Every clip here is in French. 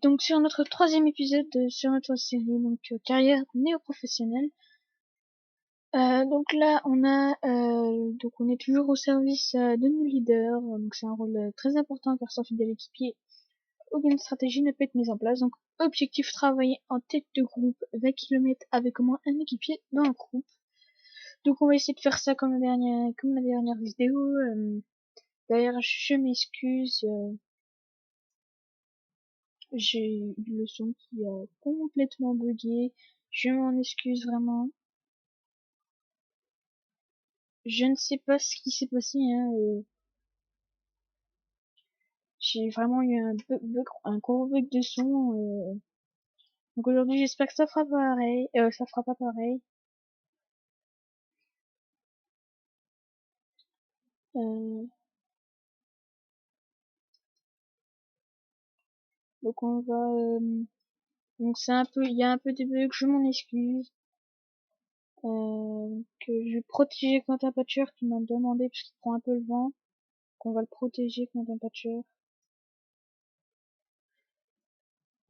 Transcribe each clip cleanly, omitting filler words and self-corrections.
donc sur notre troisième épisode sur notre série, donc carrière néo-professionnelle. Donc là, on est toujours au service de nos leaders. Donc c'est un rôle très important car sans fidèle équipier, aucune stratégie ne peut être mise en place. Donc objectif, travailler en tête de groupe 20 km avec au moins un équipier dans le groupe. Donc on va essayer de faire ça comme la dernière vidéo. D'ailleurs, je m'excuse. J'ai une leçon qui a complètement bugué. Je m'en excuse vraiment. Je ne sais pas ce qui s'est passé, hein. J'ai vraiment eu un gros bug de son. Donc aujourd'hui, j'espère que ça fera pareil. Ça fera pas pareil. Euh, donc on va. Donc il y a un peu de bugs. Je m'en excuse. Que je vais protéger Quentin Patcher qui m'a demandé parce qu'il prend un peu le vent. Qu'on va le protéger Quentin Patcher.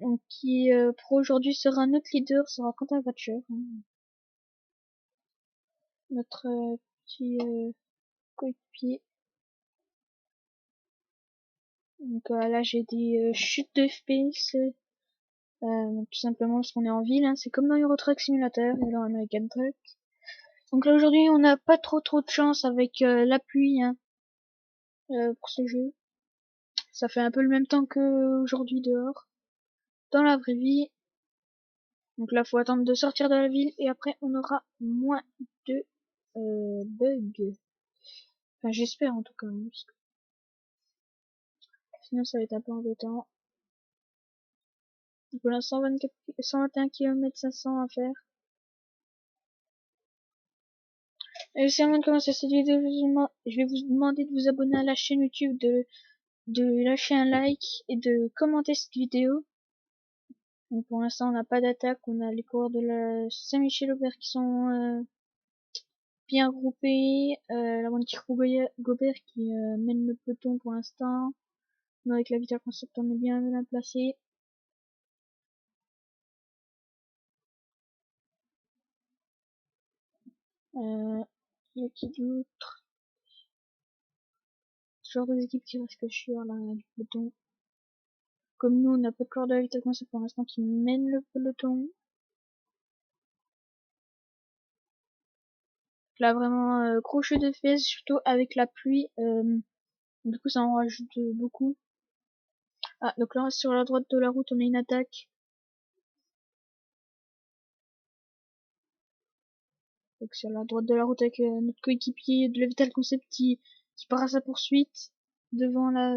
Donc qui pour aujourd'hui sera notre leader, sera Quentin Patcher, hein. Notre petit coéquipier. Donc là j'ai des chutes de FPS, tout simplement parce qu'on est en ville, hein. C'est comme dans Euro Truck Simulator et dans American Truck. Donc là aujourd'hui on n'a pas trop de chance avec la pluie, hein, pour ce jeu. Ça fait un peu le même temps que aujourd'hui dehors, dans la vraie vie. Donc là faut attendre de sortir de la ville et après on aura moins de bugs. Enfin j'espère en tout cas, hein, parce que sinon ça va être un peu embêtant. Donc on a 121 km 500 à faire. Et aussi avant de commencer cette vidéo, je vais vous demander de vous abonner à la chaîne YouTube, de lâcher un like et de commenter cette vidéo. Donc pour l'instant on n'a pas d'attaque, on a les coureurs de la Saint-Michel-Aubert qui sont bien groupés, la Wanty Gobert qui mène le peloton pour l'instant. Nous avec la Vital Concept on est bien placé. Il y a qui d'autre? Ce genre des équipes qui restent sur là du peloton. Comme nous on n'a pas de coureur de la Vital Concept pour l'instant qui mène le peloton. Là vraiment gros chute de fesses, surtout avec la pluie, du coup ça en rajoute beaucoup. Ah donc là sur la droite de la route on a une attaque. Donc sur la droite de la route avec notre coéquipier de la Vital Concept qui part à sa poursuite devant la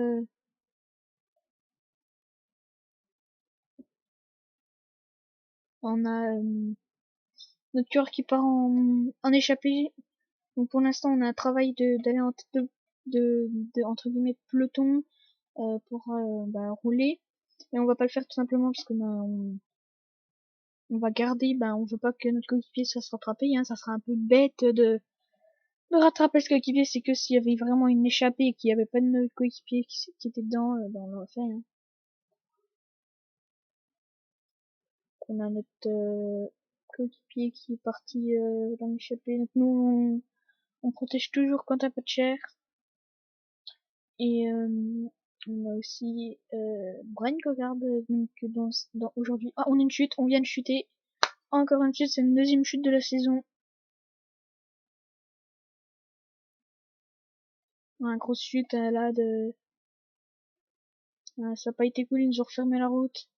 on a notre coureur qui part en échappée. Donc pour l'instant on a un travail d'aller en tête de entre guillemets peloton pour rouler, et on va pas le faire tout simplement parce que on va garder, on veut pas que notre coéquipier se fasse rattraper, hein. Ça sera un peu bête de rattraper ce coéquipier. C'est que s'il y avait vraiment une échappée et qu'il y avait pas de notre coéquipier qui était dedans, on l'aurait fait, hein. On a notre coéquipier qui est parti dans l'échappée. Donc nous on protège toujours quand un peu de chair. Et on a aussi Brian Cogard, donc dans aujourd'hui. Ah, on a une chute, on vient de chuter. Encore une chute, c'est une deuxième chute de la saison. On a une grosse chute là de. Ça n'a pas été cool, ils nous ont refermé la route.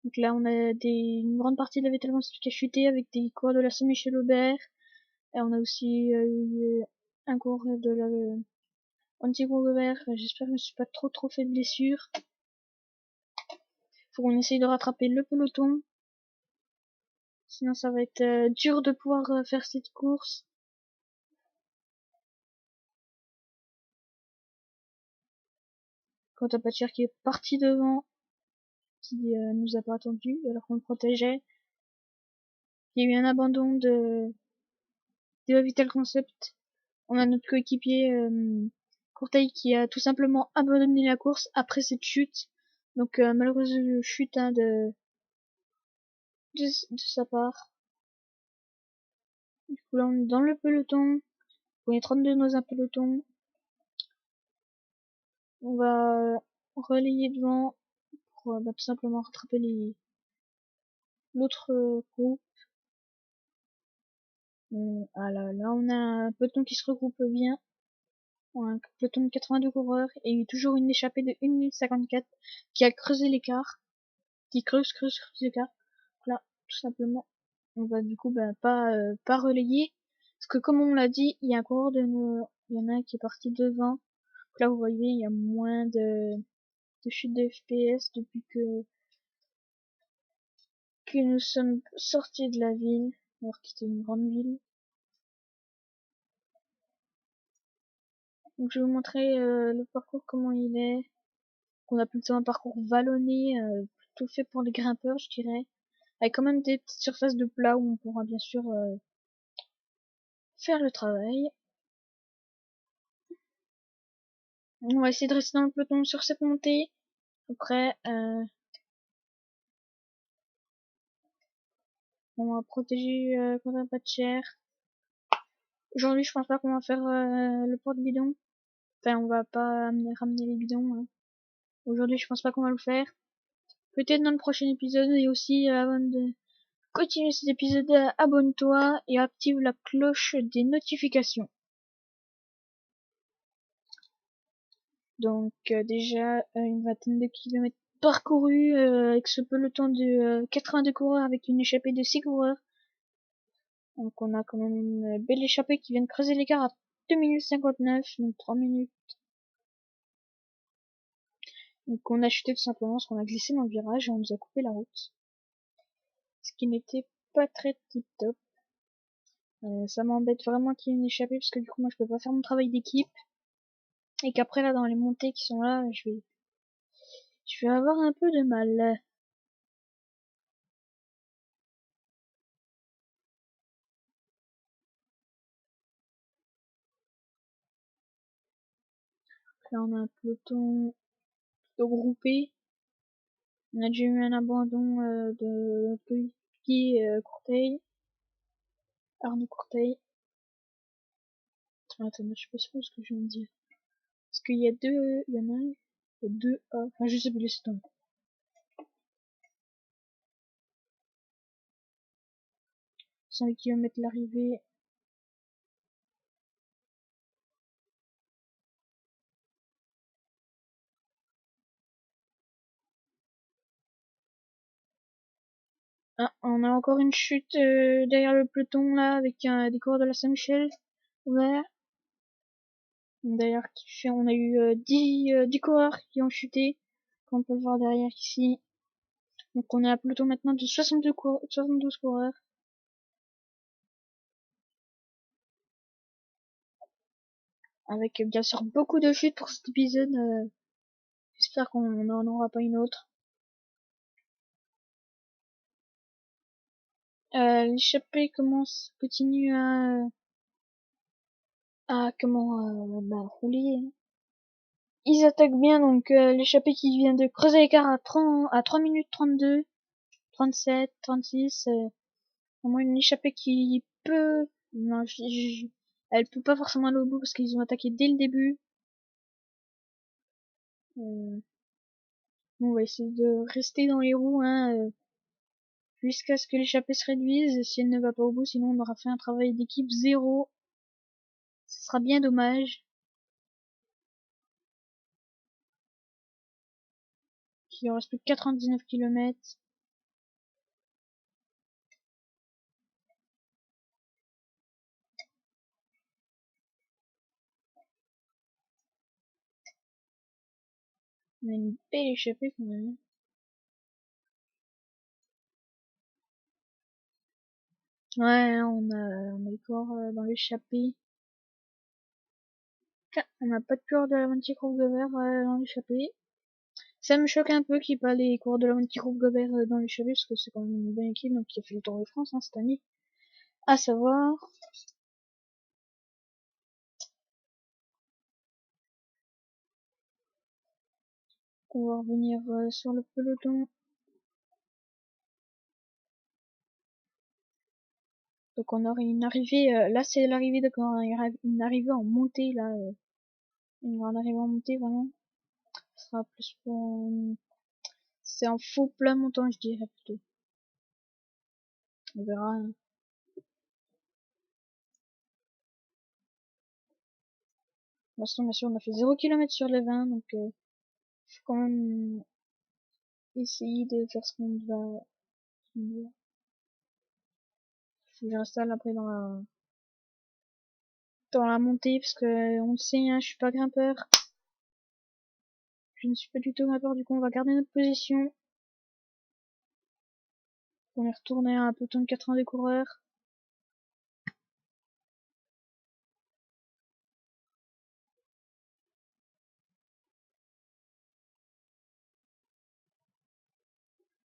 Donc là, on a une grande partie de la Vettel qui a chuté avec des coureurs de la Saint-Michel-Aubert. Et on a aussi eu un coureur de la Antigua-Aubert. J'espère que je me suis pas trop fait de blessures. Faut qu'on essaye de rattraper le peloton. Sinon, ça va être dur de pouvoir faire cette course. Quant à Patcher qui est parti devant, qui nous a pas attendu alors qu'on le protégeait. Il y a eu un abandon de Vital Concept. On a notre coéquipier Courtail qui a tout simplement abandonné la course après cette chute. Donc malheureuse chute hein, de sa part. Du coup là on est dans le peloton. On est 32 dans un peloton. On va relayer devant pour tout simplement rattraper l'autre groupe. Ah là on a un peloton qui se regroupe bien. Un peloton de 82 coureurs et toujours une échappée de 1 minute 54 qui a creusé l'écart. Qui creuse l'écart. Là, tout simplement. On va du coup pas relayer. Parce que comme on l'a dit, il y a un coureur il y en a un qui est parti devant. Donc là vous voyez il y a moins de chute de FPS depuis que nous sommes sortis de la ville, alors que c'était une grande ville. Donc je vais vous montrer le parcours comment il est. On a plutôt un parcours vallonné, plutôt fait pour les grimpeurs je dirais. Avec quand même des petites surfaces de plat où on pourra bien sûr faire le travail. On va essayer de rester dans le peloton sur cette montée. Après, on va protéger contre un pas de chair. Aujourd'hui, je pense pas qu'on va faire le porte-bidon. Enfin, on va pas ramener les bidons. Hein. Aujourd'hui, je pense pas qu'on va le faire. Peut-être dans le prochain épisode. Et aussi, avant de continuer cet épisode, abonne-toi et active la cloche des notifications. Donc déjà une vingtaine de kilomètres parcourus avec ce peloton de 82 coureurs avec une échappée de 6 coureurs. Donc on a quand même une belle échappée qui vient de creuser l'écart à 2 minutes 59, donc 3 minutes. Donc on a chuté tout simplement parce qu'on a glissé dans le virage et on nous a coupé la route. Ce qui n'était pas très tip top. Ça m'embête vraiment qu'il y ait une échappée parce que du coup moi je peux pas faire mon travail d'équipe. Et qu'après là dans les montées qui sont là, je vais avoir un peu de mal. Là on a un peloton plutôt groupé. On a déjà eu un abandon de coéquipier Courteil, Arnaud Courteil. Attends, je sais pas ce que je viens de dire. Parce qu'il y a deux, il y en a un, il y a deux A. Enfin, je sais plus, laisse tomber. 108 km l'arrivée. Ah, on a encore une chute derrière le peloton là avec des coureurs de la Saint-Michel ouvert. D'ailleurs, on a eu 10 coureurs qui ont chuté, comme on peut le voir derrière ici. Donc on a un peloton maintenant de 72 coureurs. Avec bien sûr beaucoup de chutes pour cet épisode. J'espère qu'on n'en aura pas une autre. L'échappée continue à rouler. Ils attaquent bien, donc l'échappée qui vient de creuser l'écart à 3 minutes 32, 37, 36. Vraiment une échappée qui peut... Non, elle peut pas forcément aller au bout parce qu'ils ont attaqué dès le début. On va essayer de rester dans les roues hein, jusqu'à ce que l'échappée se réduise. Si elle ne va pas au bout, sinon on aura fait un travail d'équipe zéro. Ce sera bien dommage. Il en reste plus que 99 km. On a une belle échappée quand même. Ouais, on a les corps dans l'échappée. On n'a pas de coureur de la Monty Gobert dans l'échappée. Ça me choque un peu qu'il n'y ait pas les coureurs de la Monty Gobert dans l'échappée parce que c'est quand même une bonne équipe donc qui a fait le Tour de France hein, cette année. À savoir. On va revenir sur le peloton. Donc on aurait une arrivée, là c'est l'arrivée, donc on aurait une arrivée en montée là, une grande arrivée en montée vraiment. Ce sera plus pour, c'est un faux plat montant je dirais plutôt. On verra. Hein. Pour l'instant bien sûr on a fait 0 km sur les 20 donc faut quand même essayer de faire ce qu'on va. Je reste là après dans la montée parce que on le sait hein, je suis pas grimpeur. Je ne suis pas du tout grimpeur du coup on va garder notre position. On est retourné à un peloton de 80 des coureurs.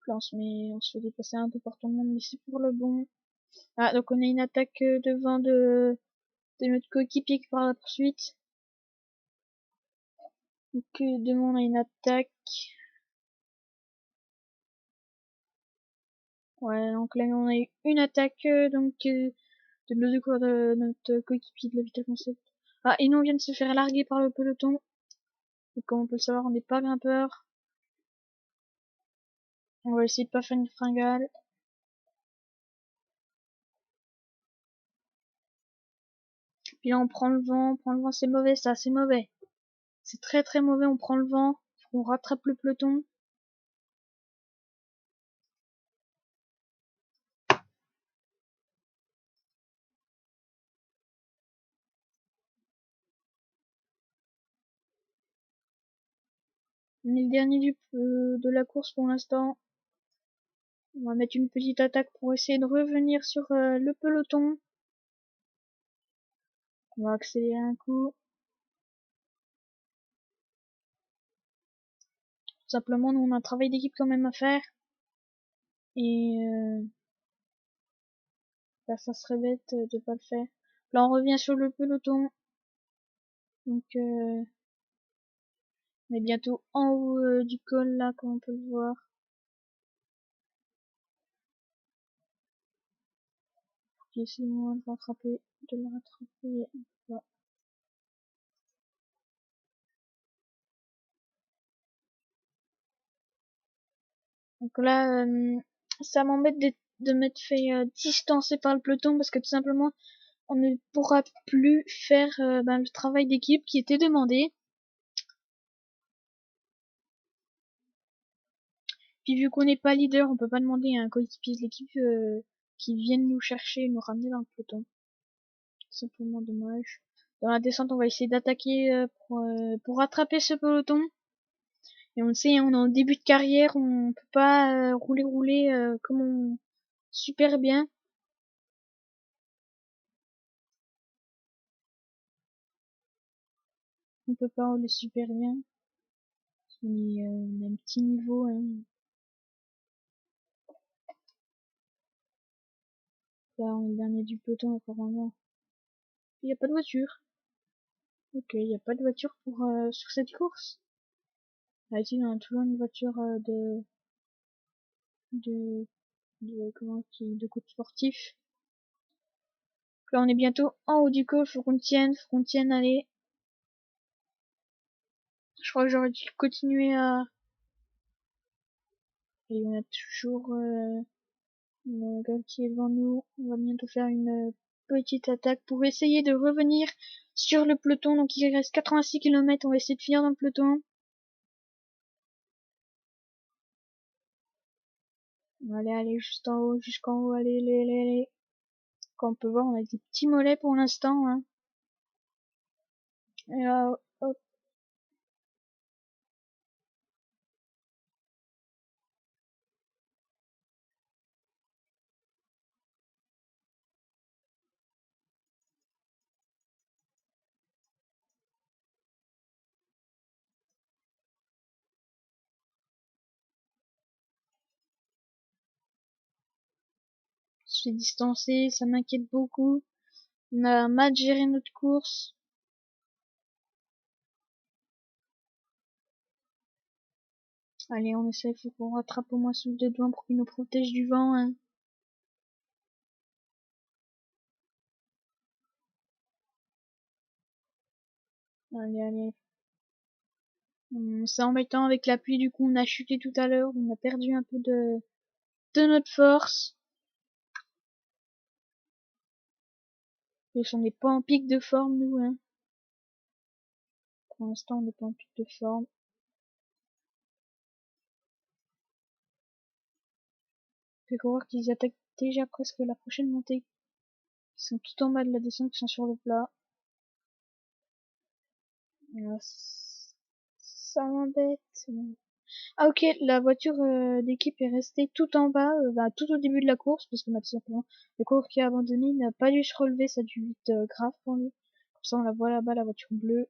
Là, on se fait dépasser un peu par tout le monde, mais c'est pour le bon. Ah, donc on a une attaque devant de notre coéquipier qui part à la poursuite. Donc devant on a une attaque. Ouais, donc là on a eu une attaque de nos deux coureurs de notre coéquipier de la Vital Concept. Ah, et nous on vient de se faire larguer par le peloton. Donc comme on peut le savoir, on n'est pas grimpeur. On va essayer de pas faire une fringale. Puis là on prend le vent, c'est mauvais ça, c'est mauvais. C'est très très mauvais, on prend le vent, on rattrape le peloton. On est le dernier de la course pour l'instant. On va mettre une petite attaque pour essayer de revenir sur le peloton. On va accélérer un coup. Tout simplement, nous on a un travail d'équipe quand même à faire. Et là, ça serait bête de pas le faire. Là, on revient sur le peloton. Donc, on est bientôt en haut du col, là, comme on peut le voir. Essayons de le rattraper. Voilà. Donc là, ça m'embête de m'être fait distancer par le peloton parce que tout simplement, on ne pourra plus faire le travail d'équipe qui était demandé. Puis vu qu'on n'est pas leader, on peut pas demander à un coéquipier de l'équipe qui vienne nous chercher et nous ramener dans le peloton. C'est simplement dommage. Dans la descente, on va essayer d'attaquer pour rattraper ce peloton. Et on le sait, on est en début de carrière, on peut pas rouler comme on super bien. On peut pas rouler super bien. On a un petit niveau. Hein. Là, on est le dernier du peloton apparemment. Il n'y a pas de voiture. Ok, il n'y a pas de voiture pour sur cette course. Ah, ici, on a toujours une voiture de, de coach sportif. Là, on est bientôt en haut du col, faut qu'on tienne, allez. Je crois que j'aurais dû continuer à... Et on a toujours le gars qui est devant nous. On va bientôt faire une petite attaque pour essayer de revenir sur le peloton. Donc il reste 86 km, on va essayer de finir dans le peloton. Allez, allez, juste en haut, jusqu'en haut, allez, allez, allez, allez. Comme on peut voir, on a des petits mollets pour l'instant. Hein. Et là, hop. Je suis distancé, ça m'inquiète beaucoup. On a mal géré notre course. Allez, on essaie, faut qu'on rattrape au moins celui de devant pour qu'il nous protège du vent, hein. Allez, allez. C'est embêtant avec la pluie, du coup on a chuté tout à l'heure, on a perdu un peu de notre force. Et on n'est pas en pic de forme, nous, hein. Pour l'instant, on n'est pas en pic de forme. Fait voir qu'ils attaquent déjà presque la prochaine montée. Ils sont tout en bas de la descente, ils sont sur le plat. Ça m'embête. Ah ok, la voiture d'équipe est restée tout en bas, tout au début de la course, parce que tout simplement le coureur qui a abandonné n'a pas dû se relever, ça a dû être grave pour lui. Comme ça on la voit là-bas, la voiture bleue.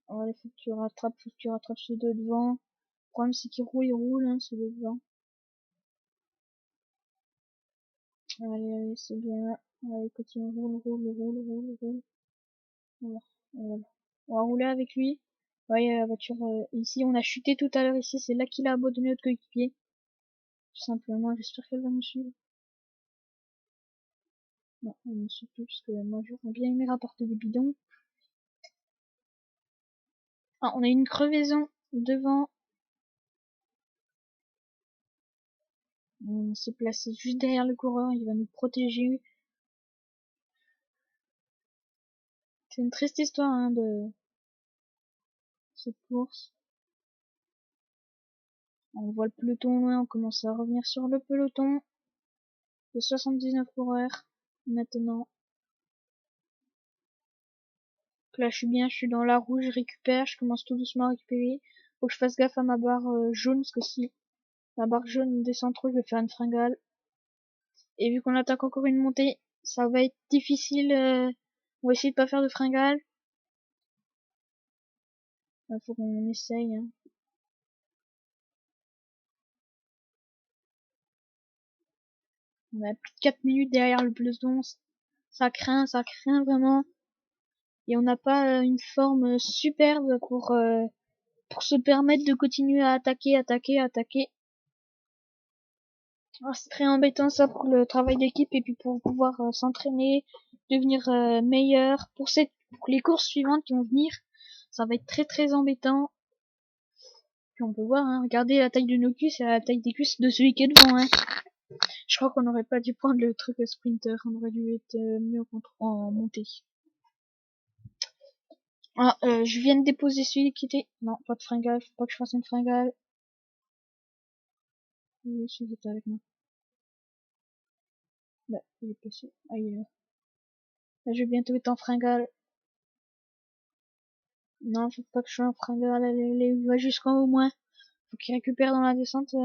Alors il faut que tu rattrapes ceux de devant. Le problème c'est qu'ils roulent, ils roulent, hein, ceux de devant. Allez, allez, c'est bien. Allez, continue, roule, roule, roule, roule, roule. Voilà, voilà. On va rouler avec lui. Ouais, la voiture, ici, on a chuté tout à l'heure ici, c'est là qu'il a abandonné notre coéquipier. Tout simplement, j'espère qu'elle va me suivre. Non, elle me suit plus, parce que moi, j'aurais bien aimé rapporter des bidons. Ah, on a une crevaison devant. On s'est placé juste derrière le coureur, il va nous protéger. C'est une triste histoire, hein, de cette course. On voit le peloton loin, on commence à revenir sur le peloton. De 79 coureurs, maintenant. Donc là, je suis bien, je suis dans la rouge, je récupère, je commence tout doucement à récupérer. Faut que je fasse gaffe à ma barre jaune, parce que si ma barre jaune descend trop, je vais faire une fringale. Et vu qu'on attaque encore une montée, ça va être difficile. On va essayer de pas faire de fringale. Faut qu'on essaye, hein. On a plus de 4 minutes derrière le peloton. Ça craint vraiment. Et on n'a pas une forme superbe pour se permettre de continuer à attaquer, attaquer, attaquer. Ah, c'est très embêtant ça pour le travail d'équipe et puis pour pouvoir s'entraîner, devenir meilleur. Pour les courses suivantes qui vont venir, ça va être très très embêtant. Puis on peut voir, hein, regardez la taille de nos cuisses et la taille des cuisses de celui qui est devant, hein. Je crois qu'on n'aurait pas dû prendre le truc sprinter, on aurait dû être mieux en montée. Ah, je viens de déposer celui qui était... Non, pas de fringale, faut pas que je fasse une fringale. Oui, celui qui était avec moi. Là, il est passé. Ah, il est là. Là, je vais bientôt être en fringale. Non, faut pas que je sois en fringale, il va jusqu'en haut au moins. Faut qu'il récupère dans la descente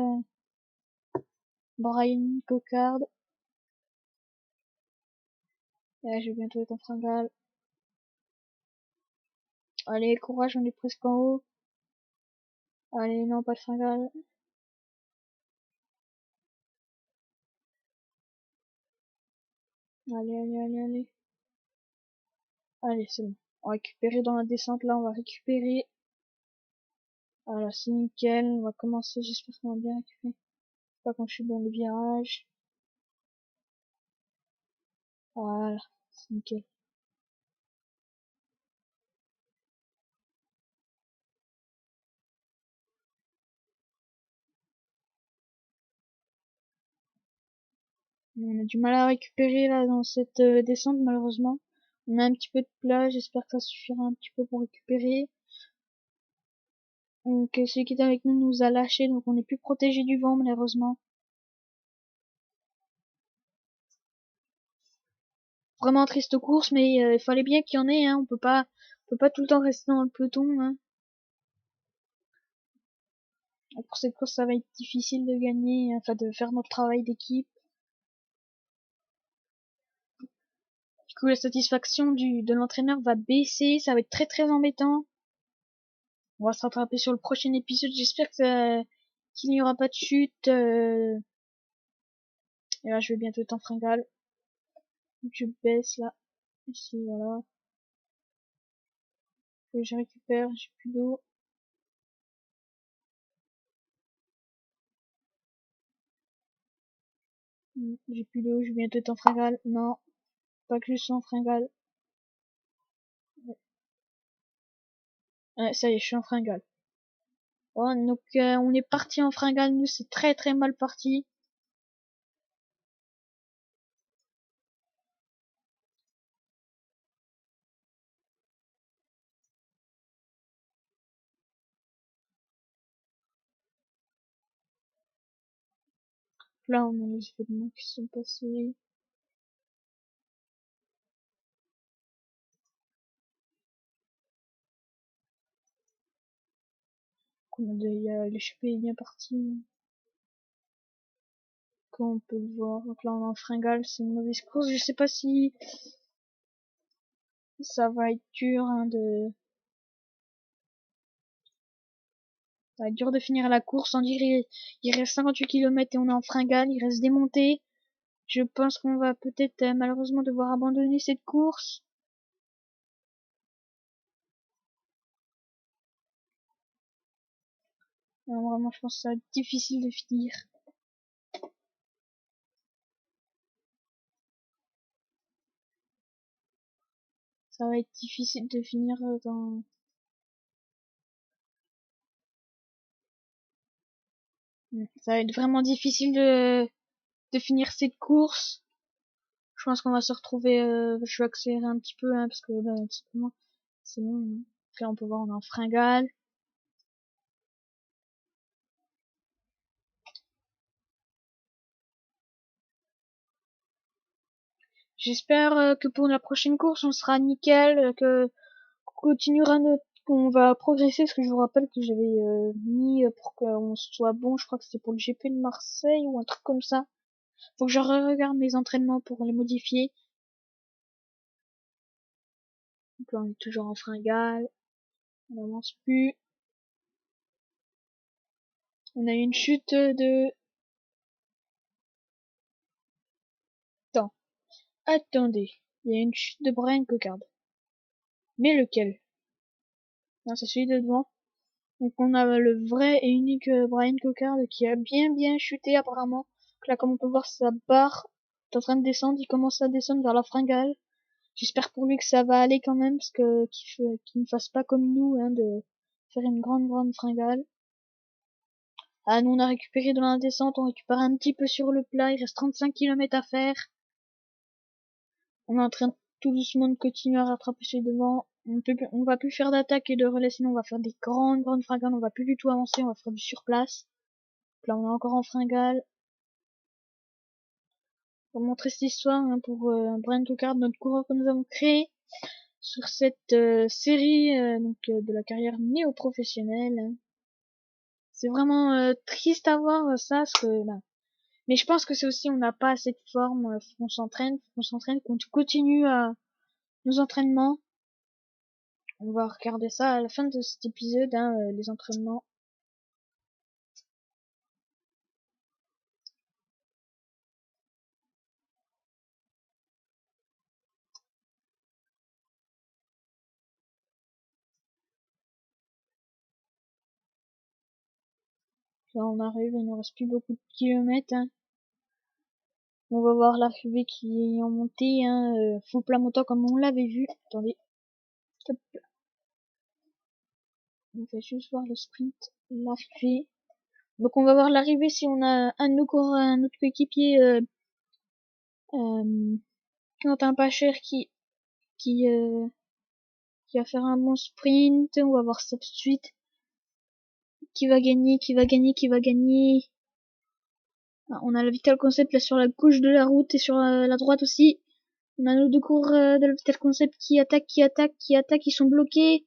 Brian Cocarde. Et là, je vais bientôt être en fringale. Allez, courage, on est presque en haut. Allez, non, pas de fringale. Allez, allez, allez, allez. Allez, c'est bon. On va récupérer dans la descente, là, on va récupérer. Voilà, c'est nickel. On va commencer, j'espère qu'on va bien récupérer. Pas quand je suis dans les virages. Voilà, c'est nickel. On a du mal à récupérer, là, dans cette descente, malheureusement. On a un petit peu de plat, j'espère que ça suffira un petit peu pour récupérer. Donc celui qui était avec nous nous a lâché, donc on est plus protégé du vent malheureusement. Vraiment triste course, mais il fallait bien qu'il y en ait, hein. On peut pas tout le temps rester dans le peloton, hein. Pour cette course, ça va être difficile de gagner, enfin de faire notre travail d'équipe. Du coup, la satisfaction de l'entraîneur va baisser, ça va être très très embêtant. On va se rattraper sur le prochain épisode. J'espère qu'il n'y aura pas de chute. Et là, je vais bientôt être en fringale. Je baisse là. Ici, voilà. Faut que je récupère, j'ai plus d'eau. J'ai plus d'eau, je vais bientôt être en fringale. Non, pas que je sois en fringale. Ouais, ça y est, je suis en fringale. Bon, donc on est parti en fringale, nous c'est très très mal parti. Là on a les événements qui sont passés. Il y a l'échappée est bien parti. Comme on peut le voir. Donc là on est en fringale, c'est une mauvaise course. Je sais pas si ça va être dur hein, ça va être dur de finir la course. On dirait il reste 58 km et on est en fringale, il reste des montées. Je pense qu'on va peut-être malheureusement devoir abandonner cette course. Non, vraiment, je pense que ça va être difficile de finir. Ça va être difficile de finir dans... Ça va être vraiment difficile de finir cette course. Je pense qu'on va se retrouver... je vais accélérer un petit peu, hein, parce que bah, tout simplement, c'est bon. Hein. Là, on peut voir, on est en fringale. J'espère que pour la prochaine course, on sera nickel, que qu'on continuera notre qu'on va progresser parce que je vous rappelle que j'avais mis pour qu'on soit bon, je crois que c'était pour le GP de Marseille ou un truc comme ça. Faut que je regarde mes entraînements pour les modifier. Donc là on est toujours en fringale, on n'avance plus. On a eu une chute de... Attends, attendez, il y a une chute de Brian Cockard. Mais lequel? Non, c'est celui de devant. Donc on a le vrai et unique Brian Cockard qui a bien chuté apparemment. Donc là comme on peut voir sa barre est en train de descendre, il commence à descendre vers la fringale. J'espère pour lui que ça va aller quand même, parce que qu'il ne fasse pas comme nous, hein, de faire une grande fringale. Ah, nous on a récupéré dans la descente, on récupère un petit peu sur le plat, il reste 35 km à faire. On est en train tout doucement de continuer à rattraper chez devant. On va plus faire d'attaque et de relais, sinon on va faire des grandes fringales, on va plus du tout avancer, on va faire du surplace. Donc là on est encore en fringale. Pour montrer cette histoire, hein, pour Brian Cockard, notre coureur que nous avons créé sur cette série de la carrière néo-professionnelle. C'est vraiment triste à voir ça, parce que bah, mais je pense que c'est aussi on n'a pas assez de forme, faut qu'on s'entraîne, qu'on continue à nos entraînements. On va regarder ça à la fin de cet épisode, hein, les entraînements. Là on arrive, il nous reste plus beaucoup de kilomètres. Hein. On va voir l'arrivée qui est en montée, hein, full plat montant comme on l'avait vu. Attendez. Hop. On va juste voir le sprint, l'arrivée. Donc on va voir l'arrivée si on a un autre coéquipier Quentin Pacher qui, euh, qui va faire un bon sprint. On va voir ça tout de suite. Qui va gagner, qui va gagner. Ah, on a le Vital Concept là sur la gauche de la route et sur la droite aussi. On a nos deux coureurs de le Vital Concept qui attaquent, Ils sont bloqués.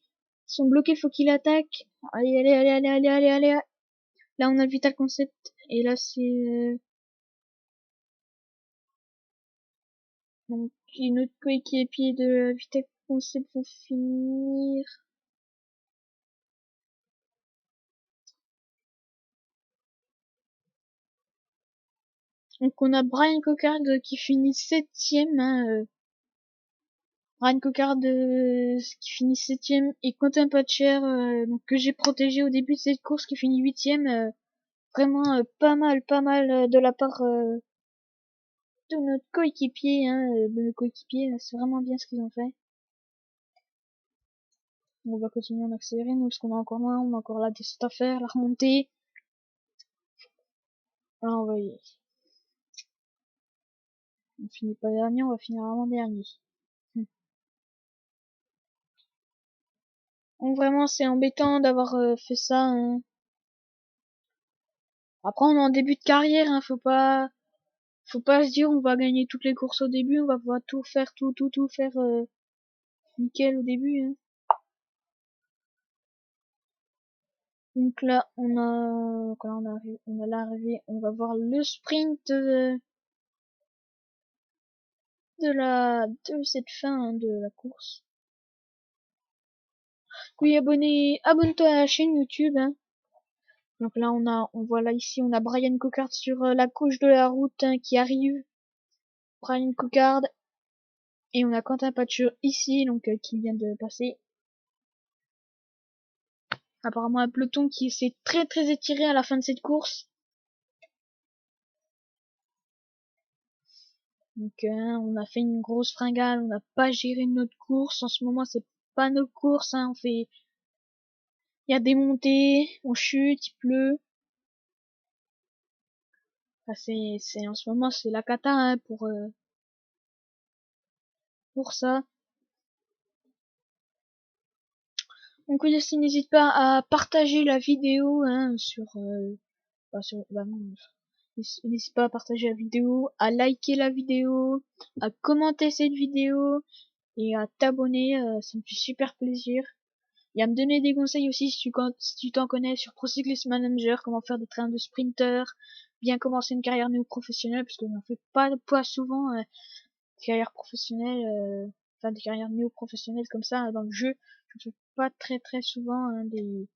Ils sont bloqués, faut qu'ils attaquent. Allez. Là, on a le Vital Concept. Et là, c'est... donc, notre coéquipier de Vital Concept vont finir. Donc, on a Brian Cockard qui finit septième. Hein, Ryan Cockard qui finit septième et Quentin Patcher donc que j'ai protégé au début de cette course qui finit huitième. Vraiment pas mal de la part de notre coéquipier, de nos coéquipiers, c'est vraiment bien ce qu'ils ont fait. On va continuer en accélérer, nous, parce qu'on a encore loin, on a encore la descente à faire, la remontée. Là, on finit pas dernier, on va finir avant-dernier. Donc vraiment, c'est embêtant d'avoir fait ça. Hein. Après, on est en début de carrière, hein, faut pas se dire on va gagner toutes les courses au début, on va pouvoir tout faire, tout faire nickel au début. Hein. Donc là, quand on a l'arrivée, on va voir le sprint de cette fin hein, de la course. Oui, abonne-toi à la chaîne YouTube. Hein. Donc là, on voit là ici, on a Brian Cockard sur la couche de la route hein, qui arrive. Brian Cockard. Et on a Quentin Patchur ici, donc qui vient de passer. Apparemment un peloton qui s'est très très étiré à la fin de cette course. Donc on a fait une grosse fringale, on n'a pas géré notre course. En ce moment c'est pas notre course, hein. Il y a des montées, on chute, il pleut. Enfin, en ce moment c'est la cata hein, pour ça. Donc oui, aussi n'hésite pas à partager la vidéo hein, n'hésite pas à partager la vidéo, à liker la vidéo, à commenter cette vidéo et à t'abonner, ça me fait super plaisir. Et à me donner des conseils aussi si tu t'en connais sur Pro Cyclist Manager, comment faire des trains de sprinter, bien commencer une carrière néo-professionnelle, parce que j'en fais pas souvent des carrières professionnelles, enfin des carrières néo-professionnelles comme ça dans le jeu. Je fais pas très très souvent hein, des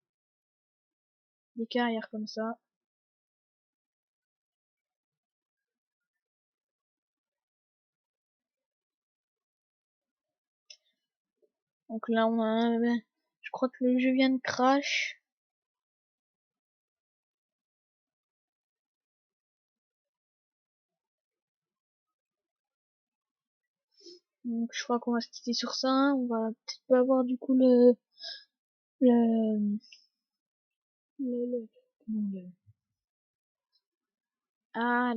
carrières comme ça. Donc là on a je crois que le jeu vient de crash. Donc je crois qu'on va se quitter sur ça. Hein. On va peut-être pas avoir du coup le, le, le, ah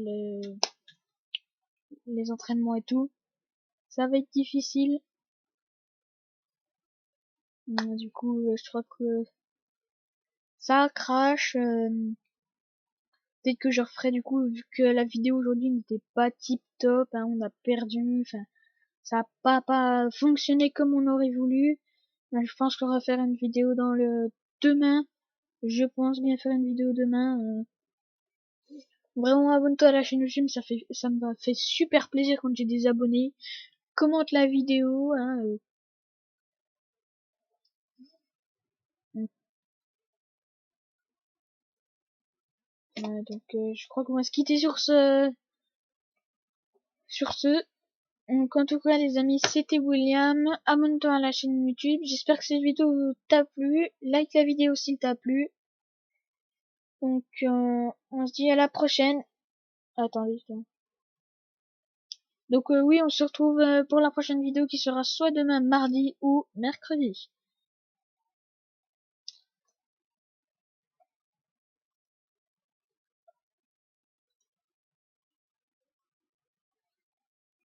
les entraînements et tout. Ça va être difficile. Du coup, je crois que ça crache. Peut-être que je referai du coup vu que la vidéo aujourd'hui n'était pas tip top. Hein, on a perdu. Enfin, ça a pas fonctionné comme on aurait voulu. Mais je pense qu'on va faire une vidéo dans le demain. Je pense bien faire une vidéo demain. Vraiment abonne-toi à la chaîne YouTube, ça me fait super plaisir quand j'ai des abonnés. Commente la vidéo, hein. Donc je crois qu'on va se quitter sur ce. Donc en tout cas les amis, c'était William. Abonne-toi à la chaîne YouTube. J'espère que cette vidéo t'a plu. Like la vidéo s'il t'a plu. Donc on se dit à la prochaine. Attendez. Donc oui, on se retrouve pour la prochaine vidéo qui sera soit demain mardi ou mercredi.